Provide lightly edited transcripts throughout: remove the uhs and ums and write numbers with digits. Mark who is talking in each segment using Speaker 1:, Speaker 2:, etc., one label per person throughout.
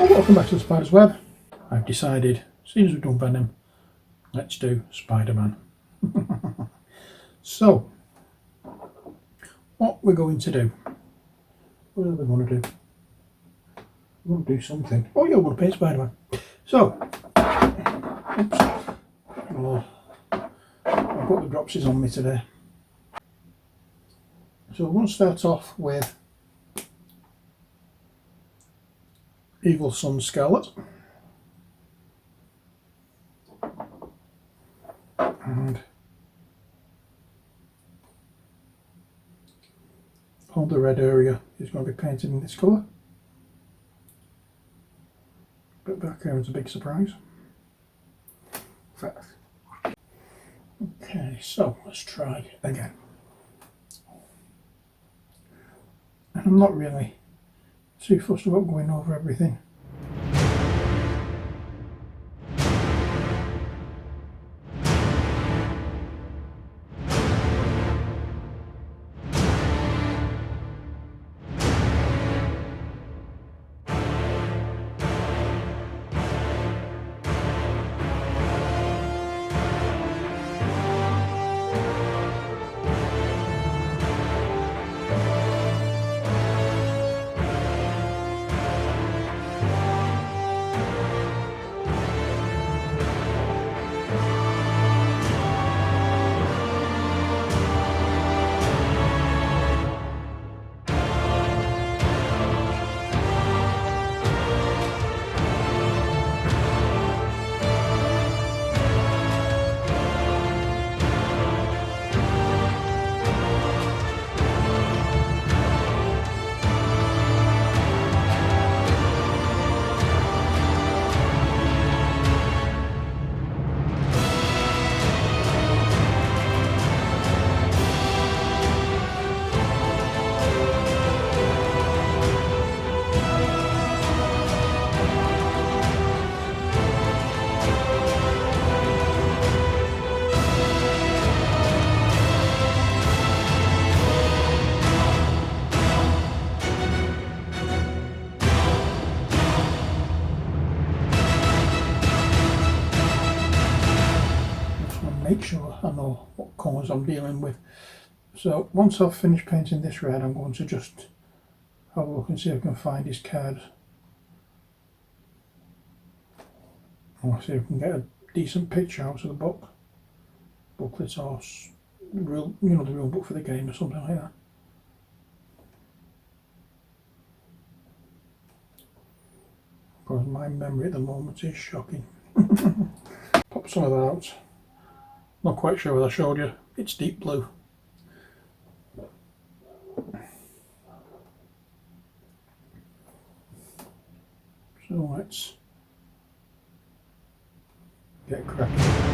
Speaker 1: Hello, welcome back to the Spider's Web. I've decided, as soon as we've done Venom, let's do Spider-Man. So, what we're going to do, what are we going to do? We're going to do something. Oh yeah, we're going to paint Spider-Man. So, oops. Oh, I've got the dropsies on me today. So we're going to start off with Evil Sun Scarlet. And all the red area is going to be painted in this colour. But back here is a big surprise. Okay, so let's try again. And I'm not really too fussed about going over everything. Make sure I know what colours I'm dealing with. So once I've finished painting this red, I'm going to just have a look and see if I can find his cards. I'll see if I can get a decent picture out of the booklet or real, the real book for the game or something like that. Because my memory at the moment is shocking. Pop some of that out. Not quite sure whether I showed you. It's deep blue. So let's get cracking.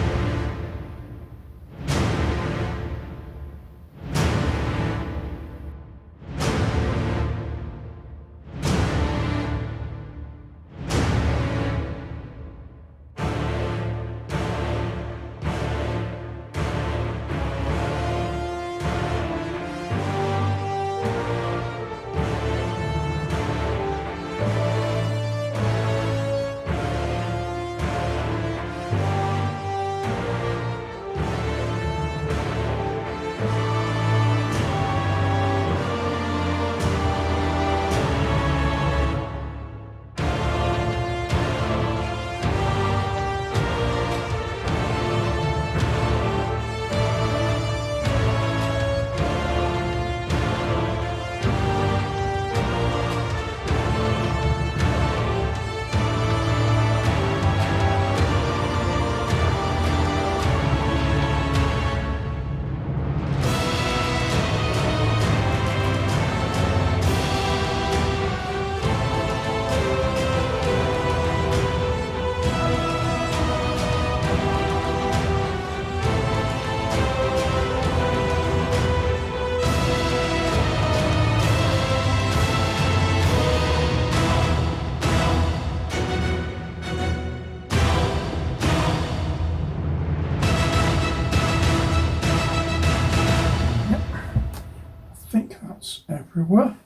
Speaker 1: Everywhere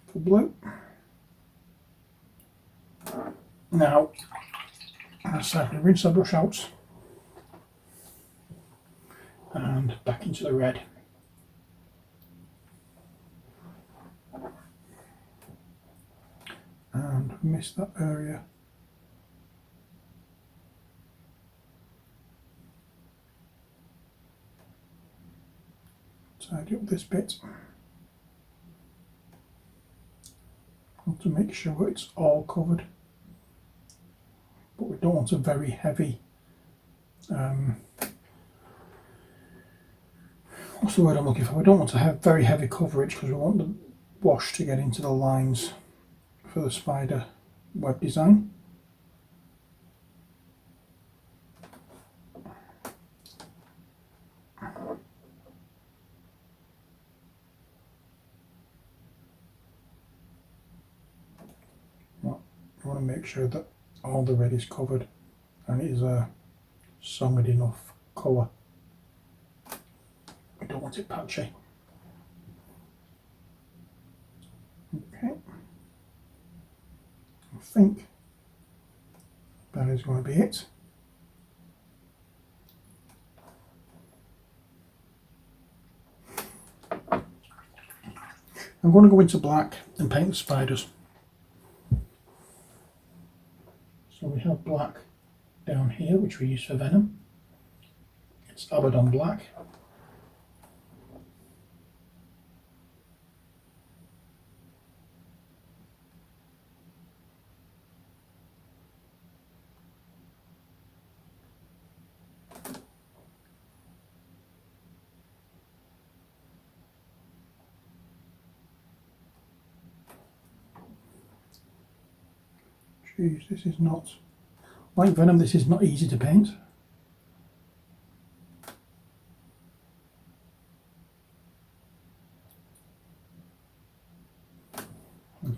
Speaker 1: for blue. Now, I slightly rinse the brush out and back into the red. And miss that area. Tidy up this bit. Want to make sure it's all covered, but we don't want a very heavy what's the word I'm looking for? We don't want to have very heavy coverage because we want the wash to get into the lines for the spider web design. I want to make sure that all the red is covered and it is a solid enough colour. We don't want it patchy. Okay, I think that is going to be it. I'm going to go into black and paint the spiders. So we have black down here, which we use for Venom. It's Abaddon black. Jeez, this is not, like Venom, this is not easy to paint.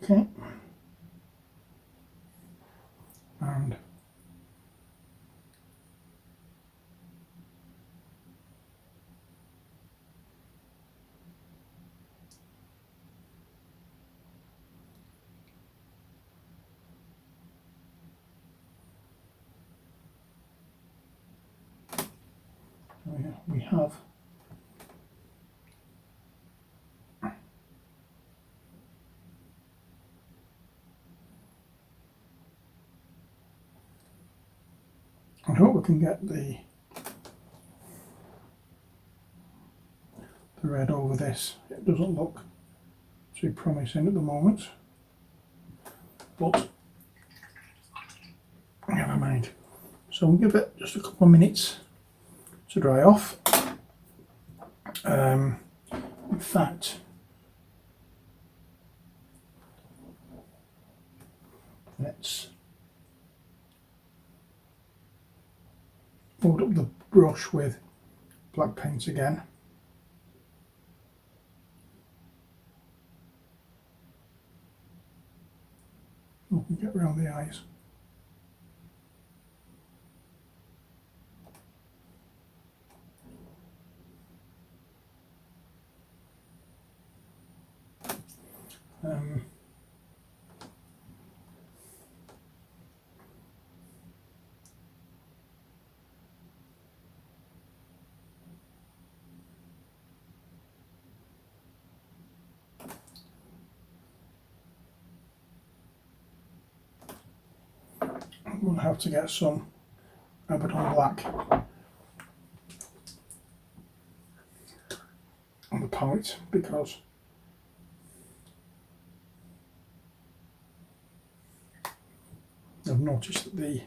Speaker 1: Okay. And we have I hope we can get the red over this. It doesn't look too promising at the moment, but never mind. So we'll give it just a couple of minutes to dry off. In fact, let's load up the brush with black paint again. We can get around the eyes. We'll have to get some Abaddon black on the palette because I've noticed that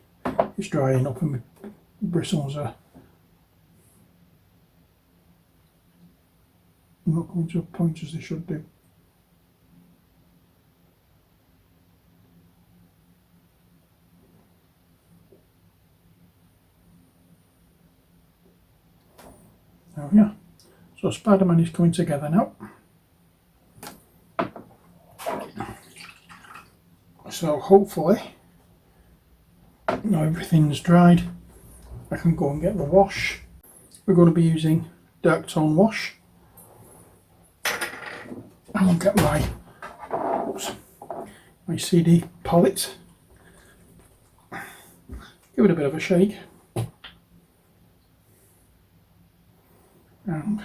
Speaker 1: it's drying up and the bristles are not going to a point as they should do. Oh yeah, so Spiderman is coming together now. So hopefully, now everything's dried, I can go and get the wash. We're going to be using dark tone wash. I'll get my CD palette give it a bit of a shake, and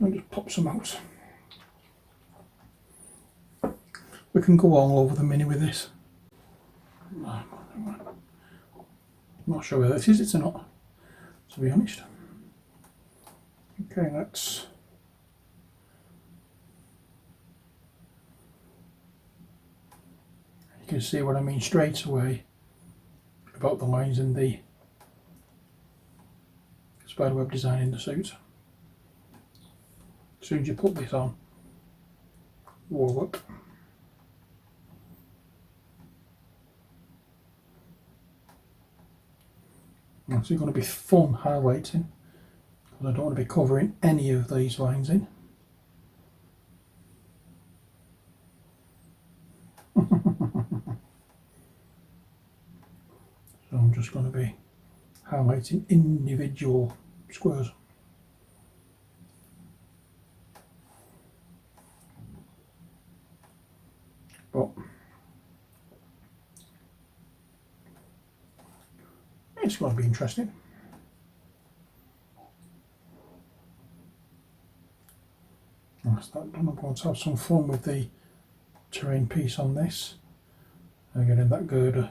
Speaker 1: I'll just pop some out. We can go all over the mini with this. I'm not sure whether it is it or not, to be honest. Okay, let's you can see what I mean straight away about the lines in the spiderweb design in the suit. As soon as you put this on, whoa, look. It's going to be fun highlighting, because I don't want to be covering any of these lines in. So I'm just going to be highlighting individual squares. But it's going to be interesting. That's that done. I'm going to have some fun with the terrain piece on this. Again, in that girder.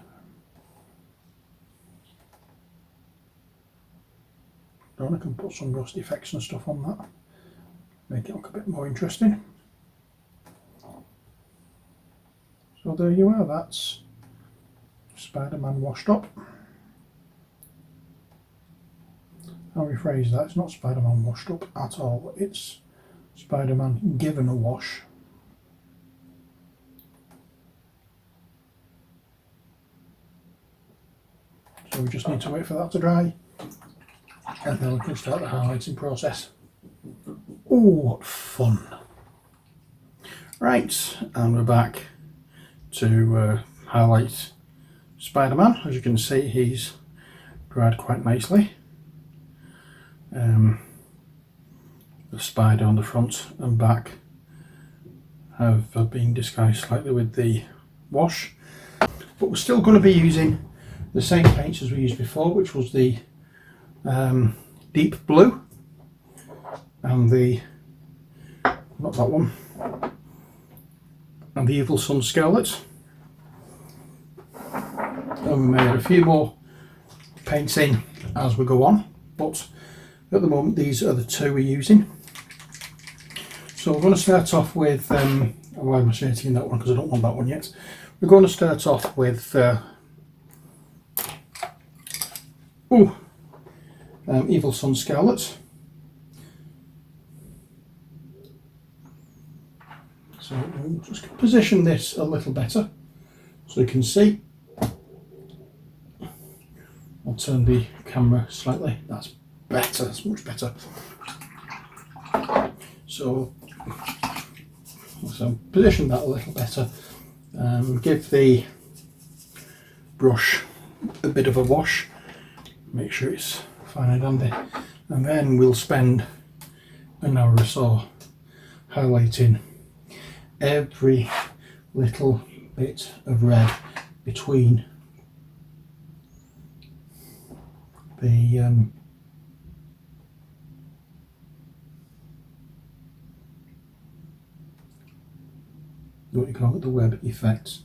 Speaker 1: I can put some rust effects and stuff on that. Make it look a bit more interesting. So there you are, that's Spiderman washed up. I'll rephrase that, it's not Spiderman washed up at all, it's Spiderman given a wash. So we just need to wait for that to dry, and then we can start the highlighting process. Oh, what fun! Right, and we're back to highlight Spiderman. As you can see, he's dried quite nicely. The spider on the front and back have been disguised slightly with the wash, but we're still going to be using the same paints as we used before, which was the deep blue and the, not that one, and the Evil Sun Scarlet. And we may add a few more paints in as we go on, but at the moment these are the two we're using. So we're going to start off with, why am I shading that one, because I don't want that one yet. We're going to start off with Evil Sun Scarlet. So we'll just position this a little better so you can see. I'll turn the camera slightly, that's better, that's much better. So position that a little better, give the brush a bit of a wash, make sure it's fine and dandy, and then we'll spend an hour or so highlighting every little bit of red between the what you call it, the web effects.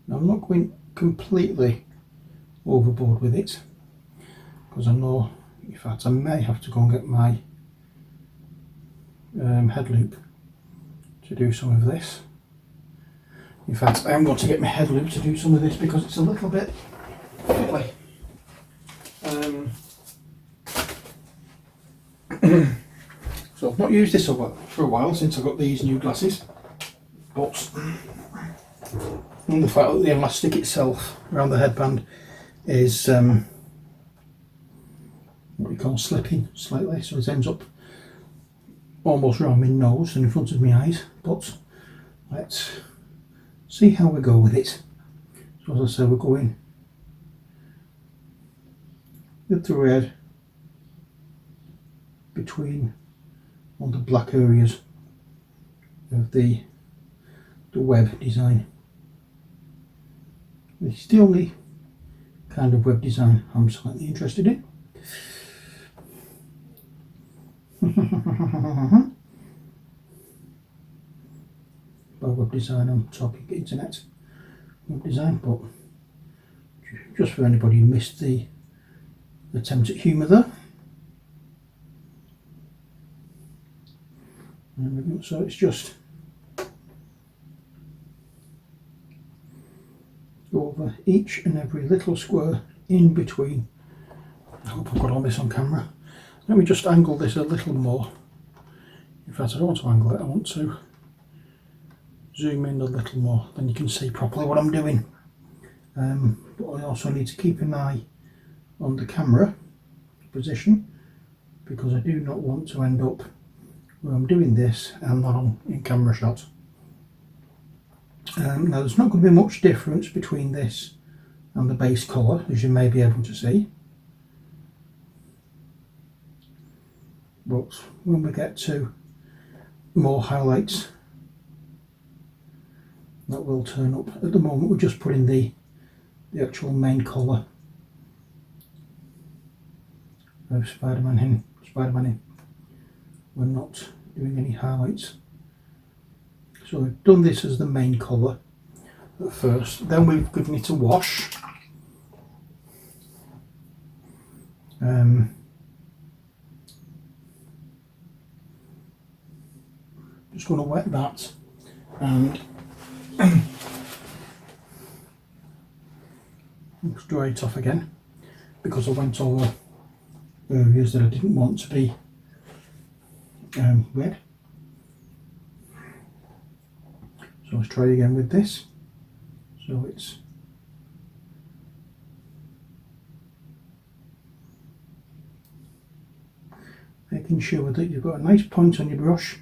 Speaker 1: Now I'm not going completely overboard with it, because I know, in fact I may have to go and get my head loop to do some of this. In fact I am going to get my head loop to do some of this because it's a little bit fiddly. So I've not used this for a while since I got these new glasses, but and the fact that the elastic itself around the headband is what you call slipping slightly, so it ends up almost around my nose and in front of my eyes. But let's see how we go with it. So as I say, we're going with the red between all the black areas of the web design. This is the only kind of web design I'm slightly interested in. By web design, I'm talking internet web design, but just for anybody who missed the attempt at humour there. So it's just go over each and every little square in between. I hope I've got all this on camera. Let me just angle this a little more. In fact, I don't want to angle it, I want to zoom in a little more, then you can see properly what I'm doing. But I also need to keep an eye on the camera position, because I do not want to end up where I'm doing this and not on in camera shot. Now there's not going to be much difference between this and the base colour, as you may be able to see, but when we get to more highlights that will turn up. At the moment we're just putting the actual main colour of Spiderman in. We're not doing any highlights. So we've done this as the main colour at first, then we've given it a wash. Just going to wet that and dry it off again, because I went over areas that I didn't want to be wet. So let's try again with this. So it's making sure that you've got a nice point on your brush.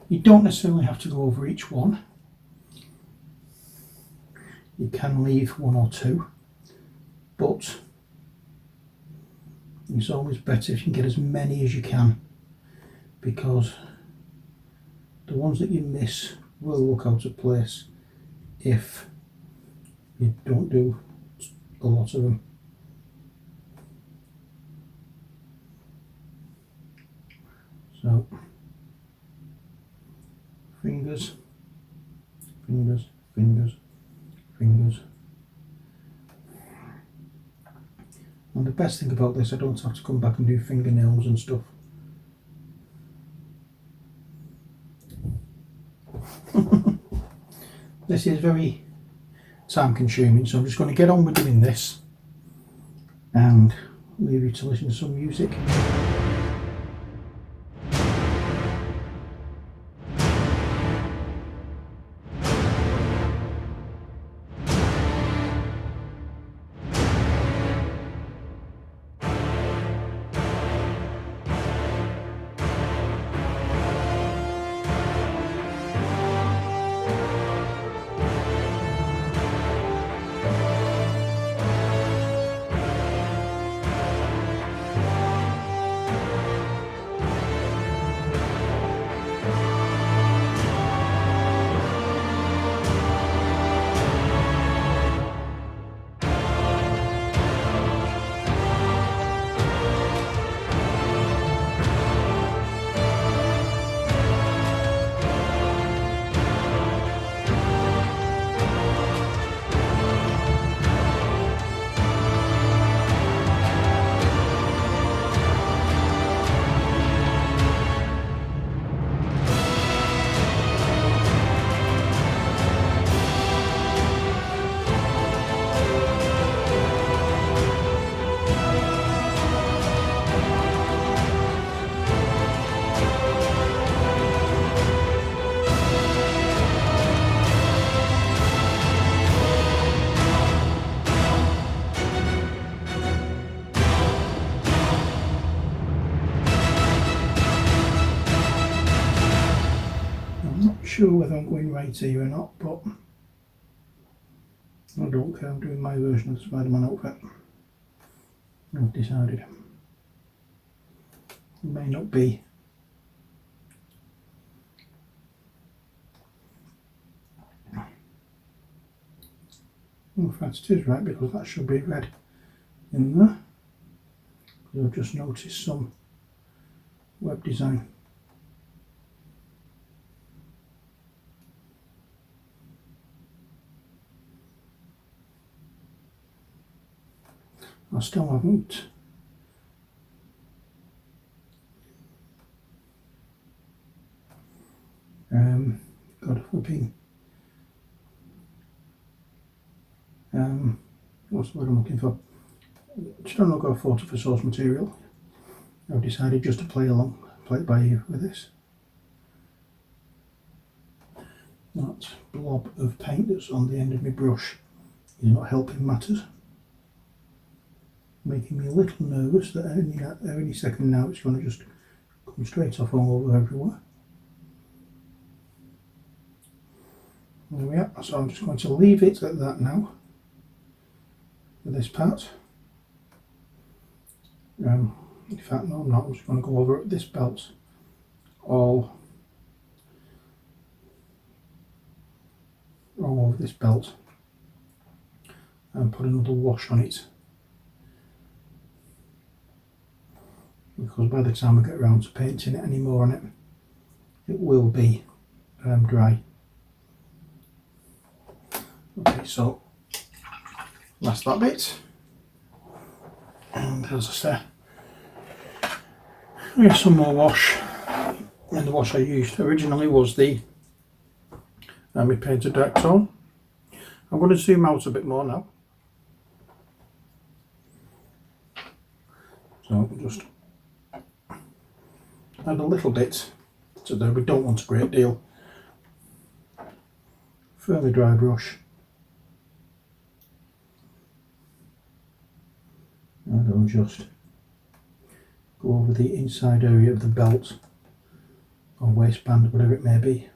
Speaker 1: You don't necessarily have to go over each one. You can leave one or two, but it's always better if you can get as many as you can, because the ones that you miss will look out of place if you don't do a lot of them. So fingers, fingers, fingers, fingers. And the best thing about this, I don't have to come back and do fingernails and stuff. This is very time consuming, so I'm just going to get on with doing this and leave you to listen to some music. Sure whether I'm going right here or not, but I don't care. I'm doing my version of the Spider-Man outfit. I've decided. It may not be Oh, in fact it is right, because that should be red in there. I've just noticed some web design. I still haven't got a flipping what's the word I'm looking for? Still not got a photo for source material. I've decided just to play it by ear with this. That blob of paint that's on the end of my brush is not helping matters. Making me a little nervous that any second now it's going to just come straight off all over everywhere. There we are. So I'm just going to leave it at that now for this part. In fact, no, I'm not. I'm just going to go over this belt all over this belt and put another wash on it, because by the time I get around to painting it any more on it, it will be dry. Okay, so that's that bit, and as I say, here's some more wash, and the wash I used originally was the my painted dark tone. I'm going to zoom out a bit more now, so just add a little bit to there. We don't want a great deal. Fairly dry brush, and I'll just go over the inside area of the belt or waistband, whatever it may be.